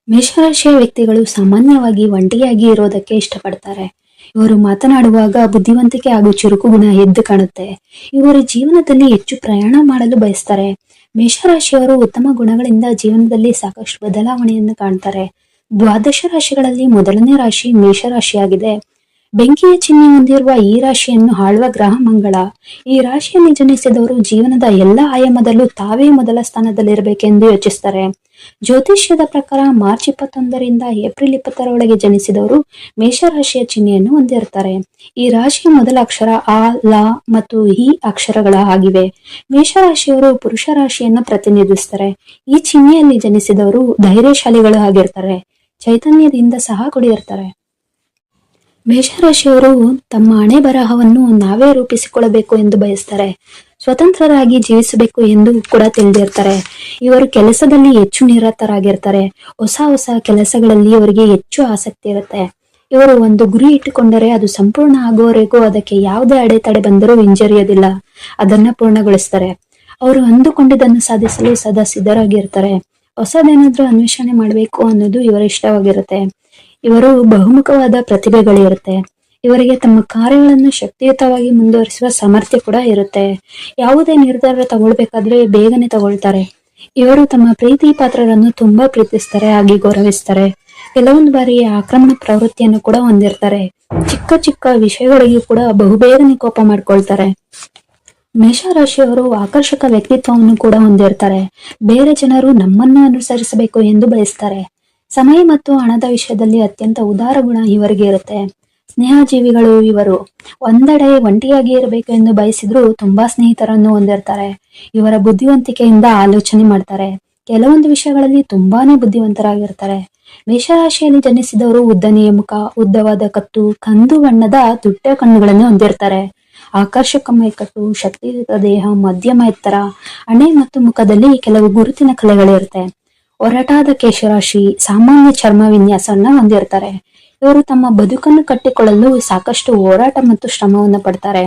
ಮೇಷರಾಶಿಯ ವ್ಯಕ್ತಿಗಳು ಸಾಮಾನ್ಯವಾಗಿ ಒಂಟಿಯಾಗಿ ಇರೋದಕ್ಕೆ ಇಷ್ಟಪಡ್ತಾರೆ. ಇವರು ಮಾತನಾಡುವಾಗ ಬುದ್ಧಿವಂತಿಕೆ ಹಾಗೂ ಚುರುಕು ಗುಣ ಎದ್ದು ಕಾಣುತ್ತೆ. ಇವರು ಜೀವನದಲ್ಲಿ ಹೆಚ್ಚು ಪ್ರಯಾಣ ಮಾಡಲು ಬಯಸ್ತಾರೆ. ಮೇಷರಾಶಿಯವರು ಉತ್ತಮ ಗುಣಗಳಿಂದ ಜೀವನದಲ್ಲಿ ಸಾಕಷ್ಟು ಬದಲಾವಣೆಯನ್ನು ಕಾಣ್ತಾರೆ. ದ್ವಾದಶ ರಾಶಿಗಳಲ್ಲಿ ಮೊದಲನೇ ರಾಶಿ ಮೇಷರಾಶಿಯಾಗಿದೆ. ಬೆಂಕಿಯ ಚಿಹ್ನೆ ಹೊಂದಿರುವ ಈ ರಾಶಿಯನ್ನು ಆಳುವ ಗ್ರಹ ಮಂಗಳ. ಈ ರಾಶಿಯಲ್ಲಿ ಜನಿಸಿದವರು ಜೀವನದ ಎಲ್ಲ ಆಯಾಮದಲ್ಲೂ ತಾವೇ ಮೊದಲ ಸ್ಥಾನದಲ್ಲಿರಬೇಕೆಂದು ಯೋಚಿಸ್ತಾರೆ. ಜ್ಯೋತಿಷ್ಯದ ಪ್ರಕಾರ ಮಾರ್ಚ್ 21ರಿಂದ ಏಪ್ರಿಲ್ 20ರೊಳಗೆ ಜನಿಸಿದವರು ಮೇಷರಾಶಿಯ ಚಿಹ್ನೆಯನ್ನು ಹೊಂದಿರ್ತಾರೆ. ಈ ರಾಶಿಯ ಮೊದಲ ಅಕ್ಷರ ಆ, ಲ ಮತ್ತು ಈ ಅಕ್ಷರಗಳ ಆಗಿವೆ. ಮೇಷರಾಶಿಯವರು ಪುರುಷ ರಾಶಿಯನ್ನು ಪ್ರತಿನಿಧಿಸ್ತಾರೆ. ಈ ಚಿಹ್ನೆಯಲ್ಲಿ ಜನಿಸಿದವರು ಧೈರ್ಯಶಾಲಿಗಳು ಆಗಿರ್ತಾರೆ. ಚೈತನ್ಯದಿಂದ ಸಹ ಕೂಡಿರ್ತಾರೆ. ಮೇಷರಾಶಿಯವರು ತಮ್ಮ ಹಣೆ ಬರಹವನ್ನು ನಾವೇ ರೂಪಿಸಿಕೊಳ್ಳಬೇಕು ಎಂದು ಬಯಸ್ತಾರೆ. ಸ್ವತಂತ್ರರಾಗಿ ಜೀವಿಸಬೇಕು ಎಂದು ಕೂಡ ತಿಳಿದಿರ್ತಾರೆ. ಇವರು ಕೆಲಸದಲ್ಲಿ ಹೆಚ್ಚು ನಿರತರಾಗಿರ್ತಾರೆ. ಹೊಸ ಕೆಲಸಗಳಲ್ಲಿ ಇವರಿಗೆ ಹೆಚ್ಚು ಆಸಕ್ತಿ ಇರುತ್ತೆ. ಇವರು ಒಂದು ಗುರಿ ಇಟ್ಟುಕೊಂಡರೆ ಅದು ಸಂಪೂರ್ಣ ಆಗುವವರೆಗೂ ಅದಕ್ಕೆ ಯಾವುದೇ ಅಡೆತಡೆ ಬಂದರೂ ಹಿಂಜರಿಯೋದಿಲ್ಲ, ಅದನ್ನ ಪೂರ್ಣಗೊಳಿಸ್ತಾರೆ. ಅವರು ಅಂದುಕೊಂಡಿದ್ದನ್ನು ಸಾಧಿಸಲು ಸದಾ ಸಿದ್ಧರಾಗಿರ್ತಾರೆ. ಹೊಸದೇನಾದ್ರೂ ಅನ್ವೇಷಣೆ ಮಾಡಬೇಕು ಅನ್ನೋದು ಇವರ ಇಷ್ಟವಾಗಿರುತ್ತೆ. ಇವರು ಬಹುಮುಖವಾದ ಪ್ರತಿಭೆಗಳಿರುತ್ತೆ. ಇವರಿಗೆ ತಮ್ಮ ಕಾರ್ಯಗಳನ್ನು ಶಕ್ತಿಯುತವಾಗಿ ಮುಂದುವರಿಸುವ ಸಾಮರ್ಥ್ಯ ಕೂಡ ಇರುತ್ತೆ. ಯಾವುದೇ ನಿರ್ಧಾರ ತಗೊಳ್ಬೇಕಾದ್ರೆ ಬೇಗನೆ ತಗೊಳ್ತಾರೆ. ಇವರು ತಮ್ಮ ಪ್ರೀತಿ ಪಾತ್ರರನ್ನು ತುಂಬಾ ಪ್ರೀತಿಸ್ತಾರೆ ಹಾಗೆ ಗೌರವಿಸ್ತಾರೆ. ಕೆಲವೊಂದು ಬಾರಿ ಆಕ್ರಮಣ ಪ್ರವೃತ್ತಿಯನ್ನು ಕೂಡ ಹೊಂದಿರ್ತಾರೆ. ಚಿಕ್ಕ ಚಿಕ್ಕ ವಿಷಯಗಳಿಗೂ ಕೂಡ ಬಹುಬೇಗನೆ ಕೋಪ ಮಾಡ್ಕೊಳ್ತಾರೆ. ಮೇಷರಾಶಿಯವರು ಆಕರ್ಷಕ ವ್ಯಕ್ತಿತ್ವವನ್ನು ಕೂಡ ಹೊಂದಿರ್ತಾರೆ. ಬೇರೆ ಜನರು ನಮ್ಮನ್ನು ಅನುಸರಿಸಬೇಕು ಎಂದು ಬಯಸ್ತಾರೆ. ಸಮಯ ಮತ್ತು ಹಣದ ವಿಷಯದಲ್ಲಿ ಅತ್ಯಂತ ಉದಾರ ಗುಣ ಇವರಿಗೆ ಇರುತ್ತೆ. ಸ್ನೇಹಜೀವಿಗಳು ಇವರು. ಒಂದೆಡೆ ಒಂಟಿಯಾಗಿ ಇರಬೇಕು ಎಂದು ಬಯಸಿದ್ರು ತುಂಬಾ ಸ್ನೇಹಿತರನ್ನು ಹೊಂದಿರ್ತಾರೆ. ಇವರ ಬುದ್ಧಿವಂತಿಕೆಯಿಂದ ಆಲೋಚನೆ ಮಾಡ್ತಾರೆ. ಕೆಲವೊಂದು ವಿಷಯಗಳಲ್ಲಿ ತುಂಬಾನೇ ಬುದ್ಧಿವಂತರಾಗಿರ್ತಾರೆ. ಮೇಷರಾಶಿಯಲ್ಲಿ ಜನಿಸಿದವರು ಉದ್ದನೆಯ ಮುಖ, ಉದ್ದವಾದ ಕತ್ತು, ಕಂದು ಬಣ್ಣದ ತುಟ್ಟ ಕಣ್ಣುಗಳನ್ನು ಹೊಂದಿರ್ತಾರೆ. ಆಕರ್ಷಕ ಮೈಕಟ್ಟು, ಶಕ್ತಿಯುತ ದೇಹ, ಮಧ್ಯಮ ಎತ್ತರ, ಹಣೆ ಮತ್ತು ಮುಖದಲ್ಲಿ ಕೆಲವು ಗುರುತಿನ ಕಲೆಗಳಿರುತ್ತೆ. ಒರಟಾದ ಕೇಶರಾಶಿ, ಸಾಮಾನ್ಯ ಚರ್ಮ ವಿನ್ಯಾಸವನ್ನ ಹೊಂದಿರ್ತಾರೆ. ಇವರು ತಮ್ಮ ಬದುಕನ್ನು ಕಟ್ಟಿಕೊಳ್ಳಲು ಸಾಕಷ್ಟು ಹೋರಾಟ ಮತ್ತು ಶ್ರಮವನ್ನು ಪಡ್ತಾರೆ.